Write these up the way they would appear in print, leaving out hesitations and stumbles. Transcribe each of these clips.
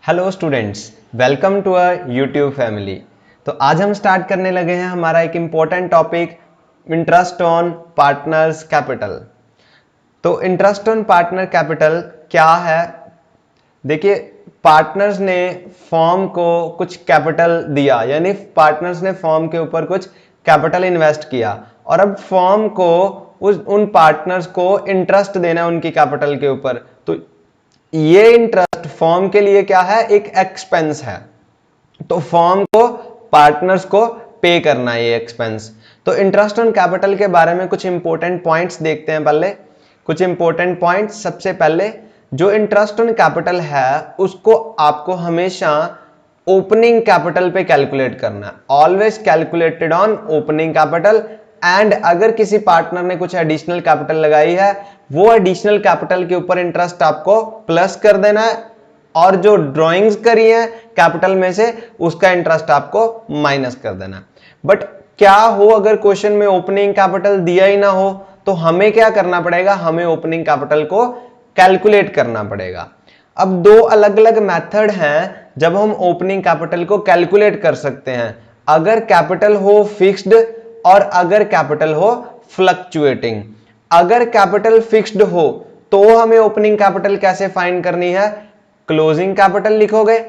Hello students, welcome to a YouTube family. तो आज हम स्टार्ट करने लगे हैं हमारा एक important topic, interest on partners capital. तो इंटरेस्ट ऑन पार्टनर कैपिटल क्या है? देखिए, पार्टनर्स ने फॉर्म को कुछ कैपिटल दिया, यानी पार्टनर्स ने फॉर्म के ऊपर कुछ कैपिटल इन्वेस्ट किया और अब फॉर्म को उन पार्टनर्स को इंटरेस्ट देना है उनकी कैपिटल के ऊपर। तो ये इंटरेस्ट फॉर्म के लिए क्या है? एक एक्सपेंस है। तो फॉर्म को पार्टनर्स को पे करना है ये एक्सपेंस। तो इंटरेस्ट ऑन कैपिटल के बारे में कुछ इंपॉर्टेंट पॉइंट्स देखते हैं। पहले कुछ इंपॉर्टेंट पॉइंट्स। सबसे पहले, जो इंटरेस्ट ऑन कैपिटल है उसको आपको हमेशा ओपनिंग कैपिटल पे कैलकुलेट करना है। Always calculated on opening capital. And अगर किसी पार्टनर ने कुछ एडिशनल कैपिटल लगाई है, वो एडिशनल कैपिटल के ऊपर इंटरेस्ट आपको प्लस कर देना है और जो ड्राइंग्स करी है कैपिटल में से उसका इंटरेस्ट आपको माइनस कर देना है। बट क्या हो अगर क्वेश्चन में ओपनिंग कैपिटल दिया ही ना हो, तो हमें क्या करना पड़ेगा? हमें ओपनिंग कैपिटल को कैलकुलेट करना पड़ेगा। अब दो अलग अलग मेथड हैं जब हम ओपनिंग कैपिटल को कैलकुलेट कर सकते हैं। अगर कैपिटल हो फिक्स्ड और अगर कैपिटल हो फ्लक्चुएटिंग। अगर कैपिटल फिक्स्ड हो तो हमें ओपनिंग कैपिटल कैसे फाइंड करनी है? क्लोजिंग कैपिटल लिखोगे,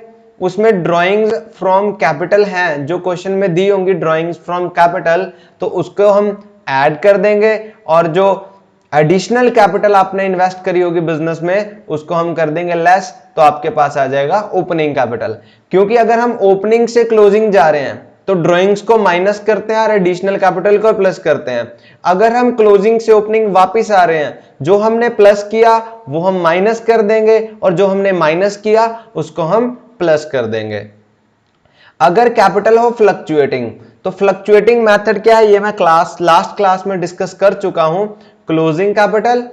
उसमें ड्राइंग्स फ्रॉम कैपिटल हैं जो क्वेश्चन में दी होंगी, ड्राइंग्स फ्रॉम कैपिटल, तो उसको हम ऐड कर देंगे और जो एडिशनल कैपिटल आपने इन्वेस्ट करी होगी बिजनेस में उसको हम कर देंगे लेस, तो आपके पास आ जाएगा ओपनिंग कैपिटल। क्योंकि अगर हम ओपनिंग से क्लोजिंग जा रहे हैं तो ड्राइंग्स को माइनस करते हैं और एडिशनल कैपिटल को प्लस करते हैं। अगर हम क्लोजिंग से ओपनिंग वापस आ रहे हैं, जो हमने प्लस किया वो हम माइनस कर देंगे और जो हमने माइनस किया उसको हम प्लस कर देंगे। अगर कैपिटल हो फ्लक्चुएटिंग, तो फ्लक्चुएटिंग मेथड क्या है ये मैं लास्ट क्लास में डिस्कस कर चुका हूं। क्लोजिंग कैपिटल,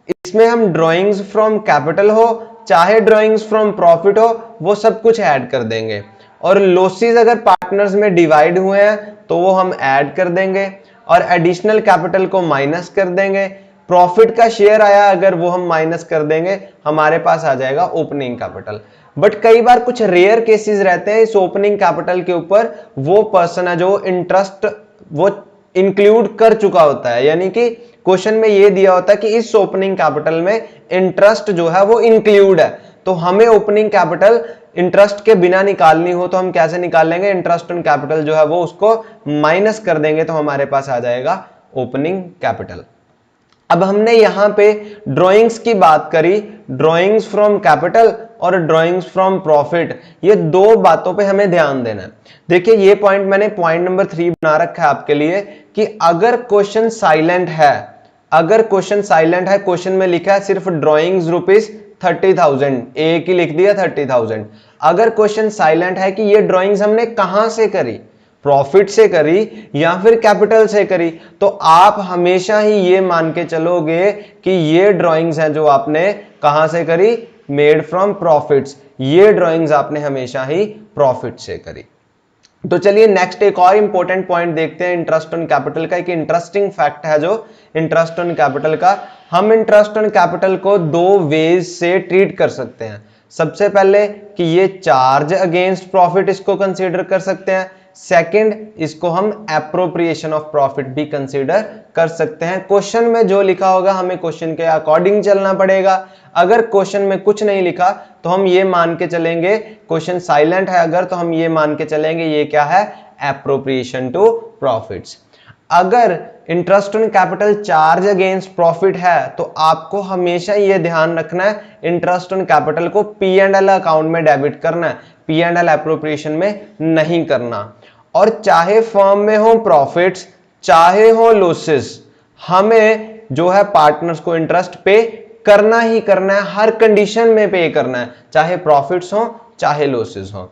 इसमें हम ड्राइंग्स फ्रॉम कैपिटल हो चाहे ड्राइंग्स फ्रॉम प्रॉफिट हो वो सब कुछ ऐड कर देंगे। और लॉसेस अगर पार्टनर्स में डिवाइड हुए हैं तो वो हम ऐड कर देंगे और एडिशनल कैपिटल को माइनस कर देंगे। प्रॉफिट का शेयर आया अगर वो हम माइनस कर देंगे, हमारे पास आ जाएगा ओपनिंग कैपिटल। बट कई बार कुछ रेयर केसेस रहते हैं इस ओपनिंग कैपिटल के ऊपर वो पर्सन है जो इंटरेस्ट वो इंक्लूड कर चुका होता है, यानी कि क्वेश्चन में ये दिया होता है कि इस ओपनिंग कैपिटल में इंटरेस्ट जो है वो इंक्लूड है। तो हमें ओपनिंग कैपिटल इंटरेस्ट के बिना निकालनी हो तो हम कैसे निकाल लेंगे? इंटरेस्ट ऑन कैपिटल जो है वो उसको माइनस कर देंगे तो हमारे पास आ जाएगा ओपनिंग कैपिटल। अब हमने यहां पे ड्राइंग्स की बात करी, ड्राइंग्स फ्रॉम कैपिटल और ड्राइंग्स फ्रॉम प्रॉफिट, ये दो बातों पे हमें ध्यान देना है। देखिए, ये पॉइंट मैंने पॉइंट नंबर 3 बना रखा है आपके लिए कि अगर क्वेश्चन साइलेंट है, अगर क्वेश्चन साइलेंट है, क्वेश्चन में लिखा है सिर्फ ड्राइंग्स रुपीज 30,000, एक ही लिख दिया 30,000। अगर क्वेश्चन साइलेंट है कि ये ड्राइंग्स हमने कहां से करी, प्रॉफिट से करी या फिर कैपिटल से करी, तो आप हमेशा ही ये मान के चलोगे कि ये ड्राइंग्स हैं जो आपने कहां से करी, मेड फ्रॉम प्रॉफिट्स। ये ड्राइंग्स आपने हमेशा ही प्रॉफिट से करी। तो चलिए नेक्स्ट एक और इंपॉर्टेंट पॉइंट देखते हैं इंटरेस्ट ऑन कैपिटल का। एक इंटरेस्टिंग फैक्ट है जो इंटरेस्ट ऑन कैपिटल का। हम इंटरेस्ट ऑन कैपिटल को दो वेज से ट्रीट कर सकते हैं। सबसे पहले कि ये चार्ज अगेंस्ट प्रॉफिट इसको कंसीडर कर सकते हैं। सेकंड, इसको हम एप्रोप्रिएशन ऑफ प्रॉफिट भी कंसीडर कर सकते हैं। क्वेश्चन में जो लिखा होगा हमें क्वेश्चन के अकॉर्डिंग चलना पड़ेगा। अगर क्वेश्चन में कुछ नहीं लिखा तो हम ये मान के चलेंगे, क्वेश्चन साइलेंट है अगर, तो हम ये मान के चलेंगे ये क्या है, एप्रोप्रिएशन टू प्रॉफिट्स। अगर interest on capital charge against profit है तो आपको हमेशा ये ध्यान रखना है इंटरेस्ट ऑन कैपिटल को P&L अकाउंट में डेबिट करना है, P&L एप्रोप्रिएशन में नहीं करना। और चाहे फर्म में हो प्रॉफिट्स चाहे हो लॉसेस, हमें जो है पार्टनर्स को इंटरेस्ट पे करना ही करना है, हर कंडीशन में पे करना है, चाहे प्रॉफिट्स हो चाहे लॉसेस हो।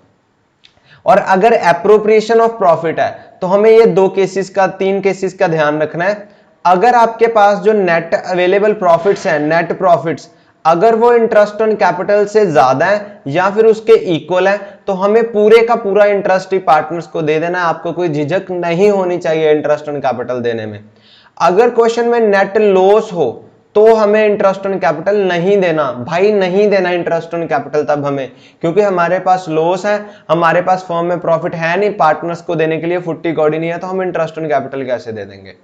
और अगर एप्रोप्रिएशन ऑफ प्रॉफिट है तो हमें ये तीन केसेस का ध्यान रखना है। अगर आपके पास जो नेट अवेलेबल प्रॉफिट्स हैं, नेट प्रॉफिट्स, अगर वो इंटरेस्ट ऑन कैपिटल से ज्यादा है या फिर उसके इक्वल है तो हमें पूरे का पूरा इंटरेस्ट ही पार्टनर्स को दे देना है। आपको कोई झिझक नहीं होनी चाहिए इंटरेस्ट ऑन कैपिटल देने में। अगर क्वेश्चन में नेट लॉस हो तो हमें इंटरेस्ट ऑन कैपिटल नहीं देना भाई, नहीं देना इंटरेस्ट ऑन कैपिटल तब हमें, क्योंकि हमारे पास लॉस है, हमारे पास फर्म में प्रॉफिट है नहीं, पार्टनर्स को देने के लिए फुट्टी कौड़ी नहीं है, तो हम इंटरेस्ट ऑन कैपिटल कैसे दे देंगे।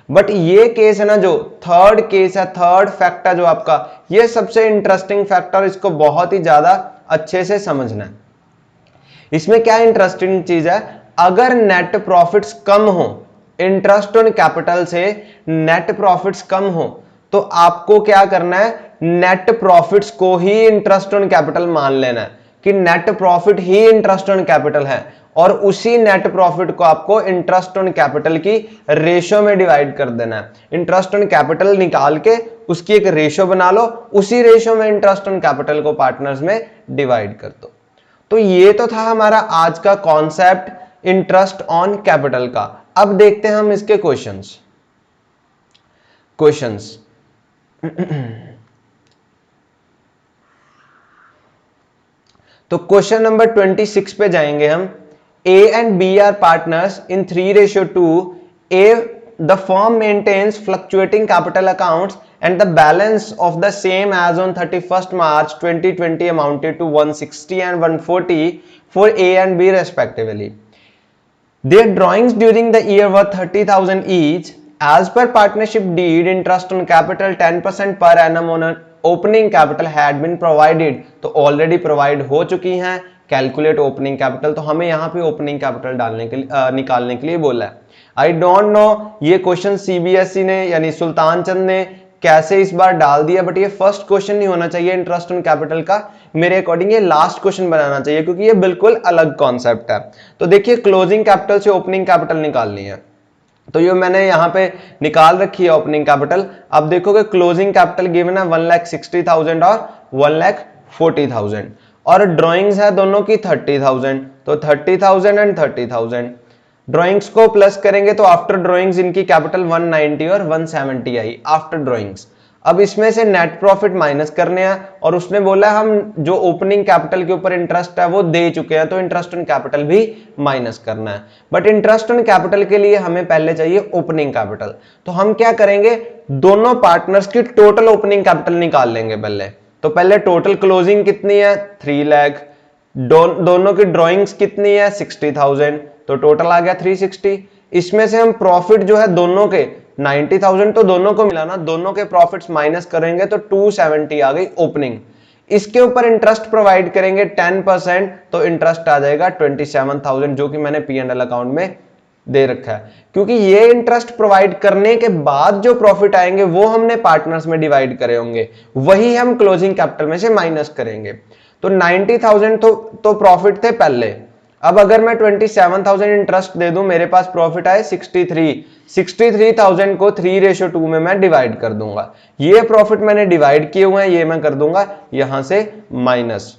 बट ये केस है ना, जो थर्ड केस है, थर्ड फैक्ट है जो आपका, ये सबसे इंटरेस्टिंग फैक्टर, इसको बहुत ही ज्यादा अच्छे से समझना है। इसमें क्या इंटरेस्टिंग चीज है, अगर नेट प्रॉफिट्स कम हो, इंटरेस्ट ऑन कैपिटल से नेट प्रॉफिट्स कम हो, तो आपको क्या करना है, नेट प्रॉफिट्स को ही इंटरेस्ट ऑन कैपिटल मान लेना है कि net profit he interest on capital है, और उसी नेट प्रॉफिट को आपको इंटरेस्ट ऑन कैपिटल की रेशियो में डिवाइड कर देना है। इंटरेस्ट ऑन कैपिटल निकाल के उसकी एक रेशियो बना लो, उसी रेशियो में इंटरेस्ट ऑन कैपिटल को पार्टनर्स में डिवाइड कर दो। तो ये तो था हमारा आज का कॉन्सेप्ट इंटरेस्ट ऑन कैपिटल का। अब देखते हैं हम इसके क्वेश्चंस। तो क्वेश्चन नंबर 26 पे जाएंगे हम। A and B are partners in 3:2. A, the firm maintains fluctuating capital accounts and the balance of the same as on 31st March 2020 amounted to 160 and 140 for A and B respectively. Their drawings during the year were 30,000 each. As per partnership deed, interest on capital 10% per annum on an opening capital had been provided. तो already provide हो चुकी हैं। Calculate opening capital, तो हमें यहाँ पे opening capital डालने के लिए निकालने के लिए बोला है। आई डोंट नो ये क्वेश्चन सीबीएसई ने यानी सुल्तान चंद ने कैसे इस बार डाल दिया, बट ये फर्स्ट क्वेश्चन नहीं होना चाहिए इंटरेस्ट ऑन कैपिटल का, मेरे अकॉर्डिंग ये लास्ट क्वेश्चन बनाना चाहिए, क्योंकि ये बिल्कुल अलग कॉन्सेप्ट है। तो देखिए क्लोजिंग कैपिटल से ओपनिंग कैपिटल निकालनी है, तो ये मैंने यहाँ पे निकाल रखी है ओपनिंग कैपिटल। अब देखोगे क्लोजिंग कैपिटल गिवन है 1,60,000 और 1,40,000, और ड्राइंग्स है दोनों की 30,000, तो 30,000 एंड 30,000 ड्राइंग्स को प्लस करेंगे तो आफ्टर ड्राइंग्स इनकी कैपिटल 190 और 170 आई आफ्टर ड्राइंग्स। अब इसमें से नेट प्रॉफिट माइनस करने हैं, और उसने बोला हम जो ओपनिंग कैपिटल के ऊपर इंटरेस्ट है वो दे चुके हैं, तो इंटरेस्ट ऑन कैपिटल भी माइनस करना है। बट इंटरेस्ट ऑन कैपिटल के लिए हमें पहले चाहिए ओपनिंग कैपिटल, तो हम क्या करेंगे, दोनों पार्टनर्स की टोटल ओपनिंग कैपिटल निकाल लेंगे पहले। तो पहले टोटल क्लोजिंग कितनी है 3 लाख, दोनों की ड्राइंग्स कितनी है 60,000, तो टोटल आ गया 360। इसमें से हम प्रॉफिट जो है दोनों के 90,000 तो दोनों को मिला ना, दोनों के प्रॉफिट्स माइनस करेंगे तो 270 आ गई ओपनिंग। इसके ऊपर इंटरेस्ट प्रोवाइड करेंगे 10%, तो इंटरेस्ट आ जाएगा 27,000, जो कि मैंने P&L अकाउंट में दे रखा है। क्योंकि ये इंटरेस्ट प्रोवाइड करने के बाद जो प्रॉफिट आएंगे वो हमने पार्टनर्स में डिवाइड करे होंगे, वही हम क्लोजिंग कैपिटल में से माइनस करेंगे। तो 90,000 तो प्रॉफिट थे पहले। अब अगर मैं 27,000 इंटरेस्ट दे दूं, मेरे पास प्रॉफिट आए 63,000 को 3:2 में मैं डिवाइड कर दूंगा। ये प्रॉफिट मैंने डिवाइड किए हुए हैं, ये मैं कर दूंगा यहां से माइनस,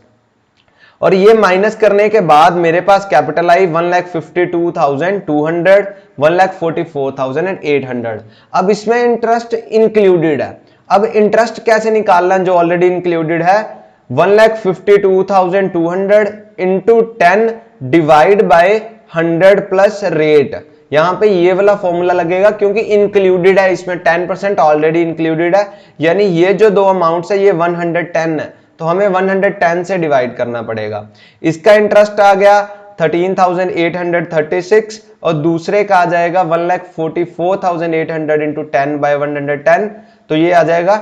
और ये माइनस करने के बाद मेरे पास कैपिटल आई 1,52,200, 1,44,800। अब इसमें इंटरेस्ट इंक्लूडेड है। अब इंटरेस्ट कैसे निकालना जो ऑलरेडी इंक्लूडेड है, 1,52,200 into 10 divide by 100 plus rate. यहां पे ये वाला फॉर्मूला लगेगा क्योंकि इंक्लूडेड है, इसमें 10% ऑलरेडी इंक्लूडेड है, यानी ये जो दो अमाउंट्स है ये 110 है, तो हमें 110 से डिवाइड करना पड़ेगा। इसका इंटरेस्ट आ गया 13,836 और दूसरे का आ जाएगा 1,44,800 इंटू 10 बाय 110, तो ये आ जाएगा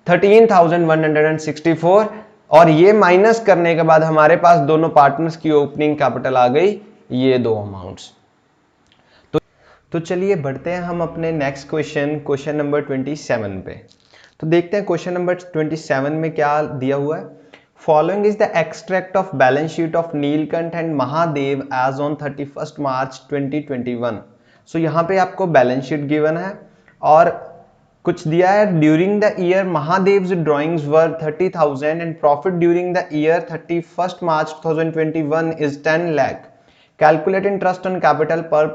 13,164, और ये माइनस करने के बाद हमारे पास दोनों पार्टनर्स की ओपनिंग कैपिटल आ गई, ये दो अमाउंट्स। तो चलिए बढ़ते हैं हम अपने नेक्स्ट क्वेश्चन नंबर 27 पे। तो देखते हैं क्वेश्चन नंबर 27 में क्या दिया हुआ है। Following is the extract of balance sheet of Nilkanth and Mahadev as on 31 March 2021। So यहाँ पे आपको बैलेंस शीट गिवन है और कुछ दिया है। During the year Mahadev's drawings were 30,000 and profit during the year 31 March 2021 is 10 lakh. Calculate interest on capital पर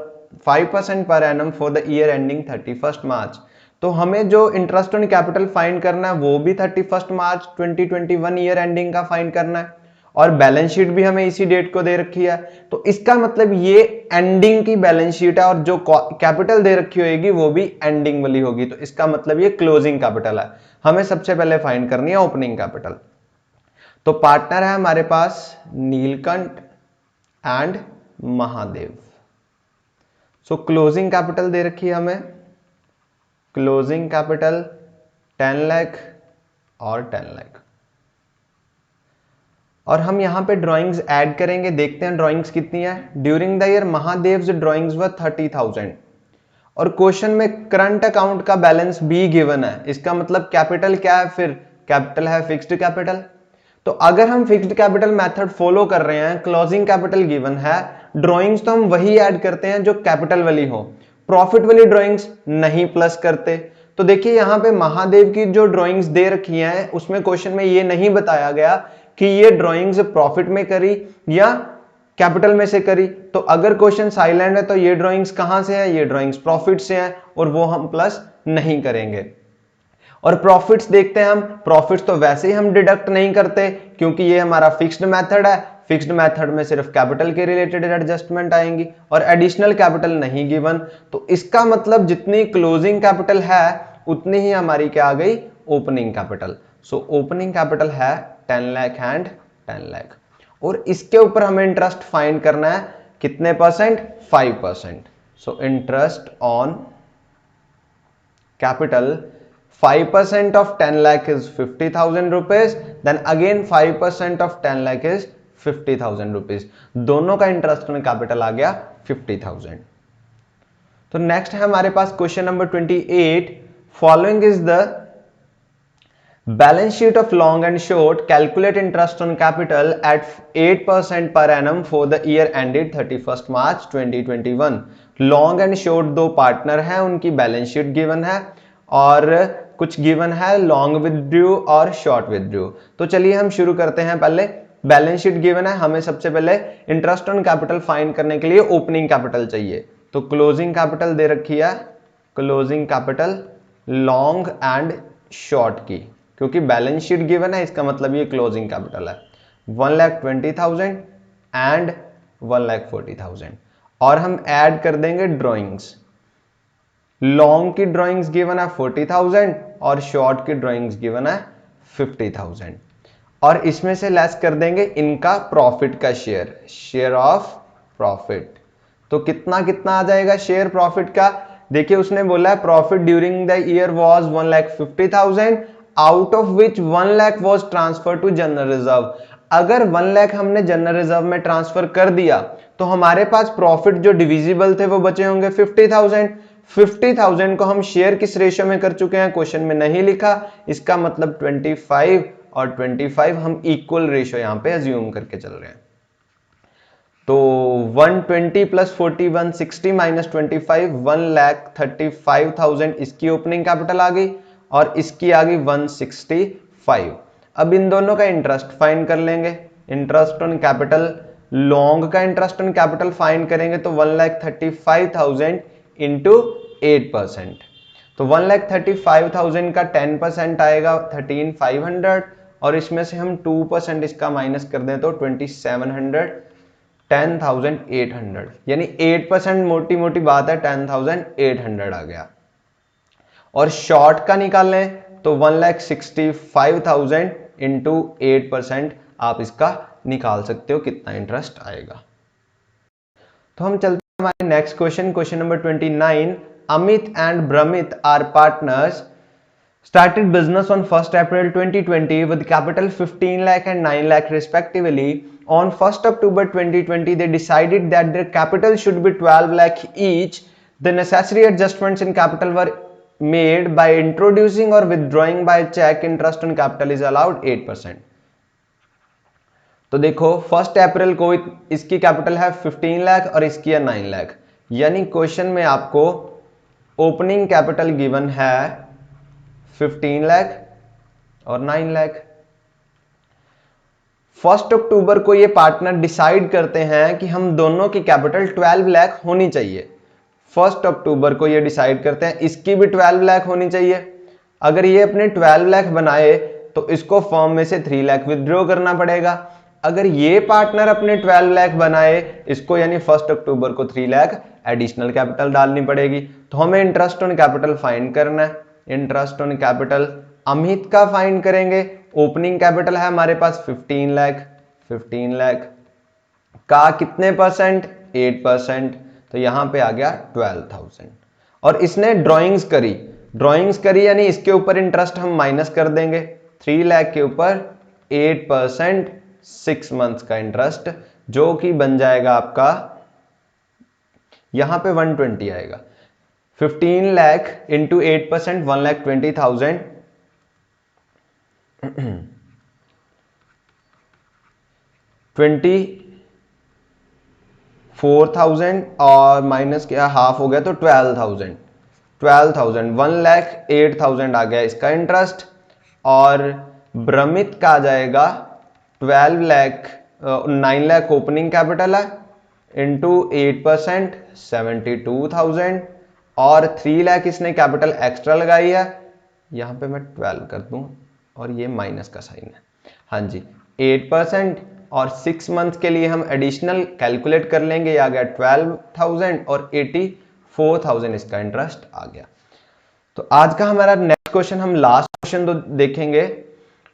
5% per annum for the year ending 31 March. तो हमें जो इंटरेस्ट ऑन कैपिटल फाइंड करना है वो भी 31 मार्च 2021 ईयर एंडिंग का फाइंड करना है, और बैलेंस शीट भी हमें इसी डेट को दे रखी है, तो इसका मतलब ये एंडिंग की बैलेंस शीट है और जो कैपिटल दे रखी होगी वो भी एंडिंग वाली होगी, तो इसका मतलब ये क्लोजिंग कैपिटल है। हमें सबसे पहले फाइंड करनी है ओपनिंग कैपिटल। तो पार्टनर है हमारे पास Neelkanth and Mahadev. So closing capital दे रखी है हमें, क्लोजिंग कैपिटल 10 लाख और 10 लाख। और हम यहां पे ड्राइंग्स ऐड करेंगे, देखते हैं ड्राइंग्स कितनी है। ड्यूरिंग द ईयर महादेव्स ड्राइंग्स वर 30,000 और क्वेश्चन में करंट अकाउंट का बैलेंस भी गिवन है, इसका मतलब कैपिटल क्या है, फिर कैपिटल है फिक्स्ड कैपिटल। तो अगर हम फिक्स्ड कैपिटल मेथड फॉलो कर रहे हैं, क्लोजिंग कैपिटल गिवन है, ड्राइंग्स तो हम वही ऐड करते हैं जो कैपिटल वाली हो, प्रॉफिट वाली ड्राइंग्स नहीं प्लस करते। तो देखिए यहां पे महादेव की जो ड्राइंग्स दे रखी हैं उसमें क्वेश्चन में ये नहीं बताया गया कि ये ड्राइंग्स प्रॉफिट में करी या कैपिटल में से करी। तो अगर क्वेश्चन साइलेंट है तो ये ड्राइंग्स कहां से है, ये ड्राइंग्स प्रॉफिट से है और वो हम प्लस नहीं करेंगे। और प्रॉफिट्स देखते हैं हम, प्रॉफिट्स तो वैसे ही हम डिडक्ट नहीं करते क्योंकि ये हमारा फिक्स्ड मेथड है, फिक्स्ड मेथड में सिर्फ कैपिटल के रिलेटेड एडजस्टमेंट आएंगी और एडिशनल कैपिटल नहीं गिवन। तो इसका मतलब जितनी क्लोजिंग कैपिटल है उतनी ही हमारी क्या आ गई, opening capital. So opening capital है 10 लाख एंड 10 लाख और इसके ऊपर हमें इंटरेस्ट फाइंड करना है, कितने percent, 5%। So interest on capital 5% of 10 lakh is 50,000 rupees, then again 5% of 10 lakh is 50,000 rupees। दोनों का इंटरेस्ट ऑन कैपिटल आ गया 50,000। तो नेक्स्ट है हमारे पास question number 28। Following is the balance sheet of Long and Short, calculate interest on capital at 8% per annum for the year ended 31 March 2021। Long and Short दो partner हैं, उनकी balance sheet given है और कुछ given है long withdrew और short withdrew. तो चलिए हम शुरू करते हैं। पहले बैलेंस शीट गिवन है, हमें सबसे पहले इंटरेस्ट ऑन कैपिटल फाइंड करने के लिए ओपनिंग कैपिटल चाहिए। तो क्लोजिंग कैपिटल दे रखी है, closing capital long and short की, क्योंकि बैलेंस शीट गिवन है इसका मतलब ये क्लोजिंग कैपिटल है 1,20,000 एंड 1,40,000। और हम ऐड कर देंगे ड्रॉइंग्स, लॉन्ग की ड्राइंग्स गिवन है 40,000 और शॉर्ट की ड्राइंग्स गिवन है 50,000 और इसमें से लेस कर देंगे इनका प्रॉफिट का शेयर, शेयर ऑफ प्रॉफिट। तो कितना कितना आ जाएगा शेयर प्रॉफिट का, देखिए उसने बोला है profit during the year was 1,50,000 out of which 1 lakh was transfer to general reserve. अगर 1 लाख हमने जनरल रिजर्व में ट्रांसफर कर दिया तो हमारे पास प्रॉफिट जो डिविजिबल थे वो बचे होंगे 50,000। 50,000 को हम शेयर किस रेशियो में कर चुके हैं, क्वेश्चन में नहीं लिखा, इसका मतलब 25 और 25 हम इक्वल रेशियो यहां पे अज्यूम करके चल रहे हैं। तो 120 प्लस 40 160 माइनस 25 1,35,000 इसकी ओपनिंग कैपिटल आ गई और इसकी आ गई 165। अब इन दोनों का इंटरेस्ट फाइंड कर लेंगे, इंटरेस्ट ऑन कैपिटल, लॉन्ग का इंटरेस्ट ऑन कैपिटल फाइंड करेंगे तो 1,35,000 इंटू 8%। तो 1,35,000 का 10% आएगा 13,500 और इसमें से हम 2% इसका माइनस कर दें तो 2,700, 10,800 यानी 8% मोटी मोटी बात है 10,800 आ गया। और शॉर्ट का निकाल लें तो 1,65,000 इंटू 8% आप इसका निकाल सकते हो कितना इंटरेस्ट आएगा। तो हम चलते हैं हमारे next question, question number 29। Amit and Bramit are partners, started business on 1st April 2020 with capital 15 lakh and 9 lakh respectively. On 1st October 2020 they decided that their capital should be 12 lakh each. The necessary adjustments in capital were made by introducing or withdrawing by check. Interest on capital is allowed 8%. तो देखो 1 अप्रैल को इसकी capital है 15 लाख और इसकी है 9 लाख, यानी question में आपको ओपनिंग कैपिटल गिवन है 15 लाख और 9 लाख। 1 अक्टूबर को ये पार्टनर डिसाइड करते हैं कि हम दोनों की कैपिटल 12 लाख होनी चाहिए। 1 अक्टूबर को ये डिसाइड करते हैं इसकी भी 12 लाख होनी चाहिए। अगर ये अपने 12 लाख बनाए तो इसको फर्म में से 3 लाख विथड्रॉ करना पड़ेगा। अगर ये पार्टनर अपने 12 लाख बनाए इसको, यानी 1 अक्टूबर को 3 लाख एडिशनल कैपिटल डालनी पड़ेगी। तो हमें इंटरेस्ट ऑन कैपिटल फाइंड करना है। इंटरेस्ट ऑन कैपिटल अमित का फाइंड करेंगे। ओपनिंग कैपिटल है हमारे पास 15 लाख, 15 लाख का कितने परसेंट, 8%, तो यहां पे आ गया 12,000। और इसने ड्राइंग्स करी यानी इसके ऊपर इंटरेस्ट हम माइनस कर देंगे। 3 लाख के ऊपर 8% 6 मंथ्स का इंटरेस्ट, जो कि बन जाएगा आपका यहां पे 120 आएगा। 15 लाख इंटू 8% 1,20,000 24,000 और माइनस क्या हाफ हो गया तो 12,000 1,08,000 आ गया इसका इंटरेस्ट। और भ्रमित का आ जाएगा 9 लाख ओपनिंग कैपिटल है इंटू 8% 72,000 और 3 लाख इसने कैपिटल एक्स्ट्रा लगाई है, यहां पे मैं 12 कर दूं और ये माइनस का साइन है, हाँ जी 8%। और 6 मंथ के लिए हम एडिशनल कैलकुलेट कर लेंगे, आ गया 12,000 और 84,000 इसका इंटरेस्ट आ गया। तो आज का हमारा नेक्स्ट क्वेश्चन, हम लास्ट क्वेश्चन तो देखेंगे।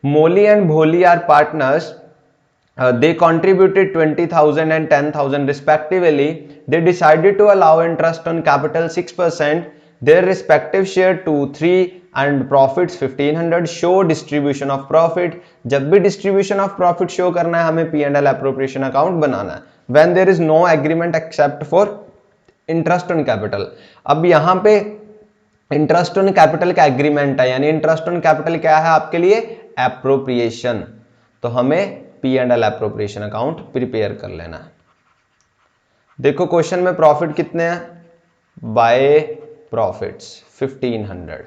मोली एंड भोली are partners, they contributed 20,000 and 10,000 respectively. They decided to allow interest on capital 6%. Their respective share 2, 3 and profits 1,500. Show distribution of profit. जब भी distribution of profit show करना है हमें P&L appropriation account बनाना है। When there is no agreement except for interest on capital. अब यहाँ पे interest on capital का एग्रीमेंट है, यानी इंटरेस्ट ऑन कैपिटल क्या है आपके लिए, एप्रोप्रिएशन। तो हमें P&L एप्रोप्रिएशन अकाउंट प्रिपेयर कर लेना है। देखो क्वेश्चन में प्रॉफिट कितने हैं, बाय प्रॉफिट्स 1,500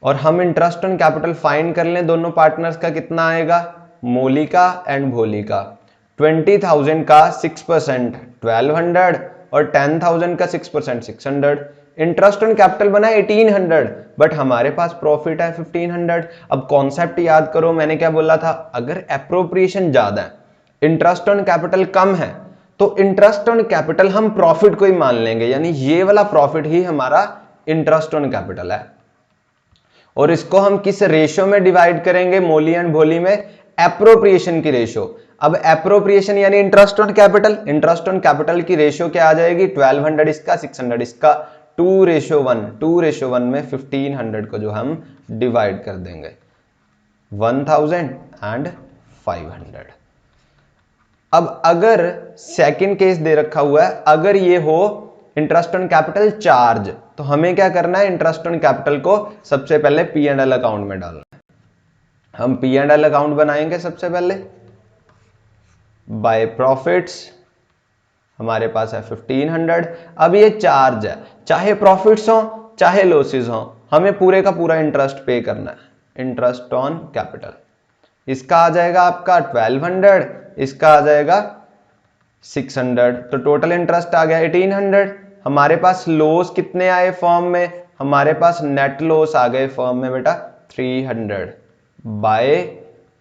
और हम इंटरेस्ट ऑन कैपिटल फाइंड कर लें। दोनों पार्टनर्स का कितना आएगा, मोली का एंड भोली का। 20,000 का 6% 1,200 और 10,000 का 6% 600। इंटरेस्ट ऑन कैपिटल बना 1,800 बट हमारे पास प्रॉफिट है 1,500। अब कॉन्सेप्ट याद करो, मैंने क्या बोला था, अगर एप्रोप्रिएशन ज्यादा है, इंटरेस्ट ऑन कैपिटल कम है, तो इंटरेस्ट ऑन कैपिटल हम प्रॉफिट को ही मान लेंगे, यानी ये वाला प्रॉफिट ही हमारा इंटरेस्ट ऑन कैपिटल है। और इसको हम किस रेशियो में डिवाइड करेंगे, मोली एंड भोली में एप्रोप्रिएशन की रेशियो। अब एप्रोप्रिएशन यानी इंटरेस्ट ऑन कैपिटल की रेशियो क्या आ जाएगी, 1,200 इसका 600 इसका, 2:1 में 1,500 को जो हम डिवाइड कर देंगे 1,000 एंड 500। अब अगर सेकंड केस दे रखा हुआ है, अगर ये हो इंटरेस्ट ऑन कैपिटल चार्ज, तो हमें क्या करना है, इंटरेस्ट ऑन कैपिटल को सबसे पहले P&L अकाउंट में डालना है। हम P&L अकाउंट बनाएंगे सबसे पहले। बाय प्रॉफिट्स हमारे पास है 1,500। अब ये चार्ज है, चाहे प्रॉफिट्स हो चाहे लॉसेस हो, हमें पूरे का पूरा इंटरेस्ट पे करना है। इंटरेस्ट ऑन कैपिटल इसका आ जाएगा आपका 1,200, इसका आ जाएगा 600, तो टोटल इंटरेस्ट आ गया 1,800। हमारे पास लॉस कितने आए फर्म में, हमारे पास नेट लॉस आ गए फर्म में बेटा 300 बाय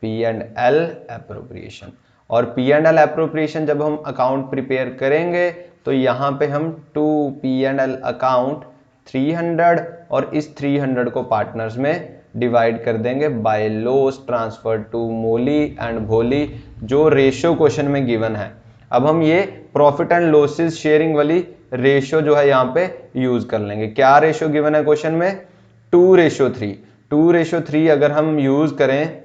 P&L एप्रोप्रिएशन। और P&L एप्रोप्रिएशन जब हम अकाउंट प्रिपेयर करेंगे तो यहां पे हम टू P&L अकाउंट 300 और इस 300 को पार्टनर्स में डिवाइड कर देंगे by loss transfer to Moli and Bholi, जो रेशियो क्वेश्चन में गिवन है। अब हम ये प्रॉफिट एंड लॉसेस शेयरिंग वाली रेशियो जो है यहाँ पे यूज कर लेंगे। क्या रेशियो गिवन है क्वेश्चन में, 2:3। 2:3 अगर हम यूज करें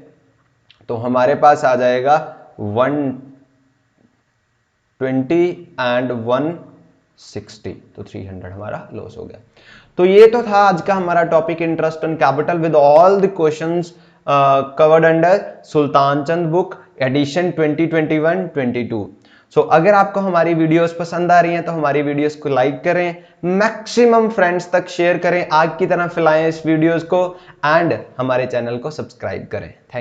तो हमारे पास आ जाएगा 120 एंड 160, तो 300 हमारा लॉस हो गया। तो ये तो था आज का हमारा topic interest on capital with all the questions covered under Sultan Chand book edition 2021-22। So अगर आपको हमारी वीडियोस पसंद आ रही हैं तो हमारी वीडियोस को लाइक करें, मैक्सिमम फ्रेंड्स तक शेयर करें, आग की तरह फैलाएं इस वीडियोस को एंड हमारे चैनल को सब्सक्राइब करें। थैंक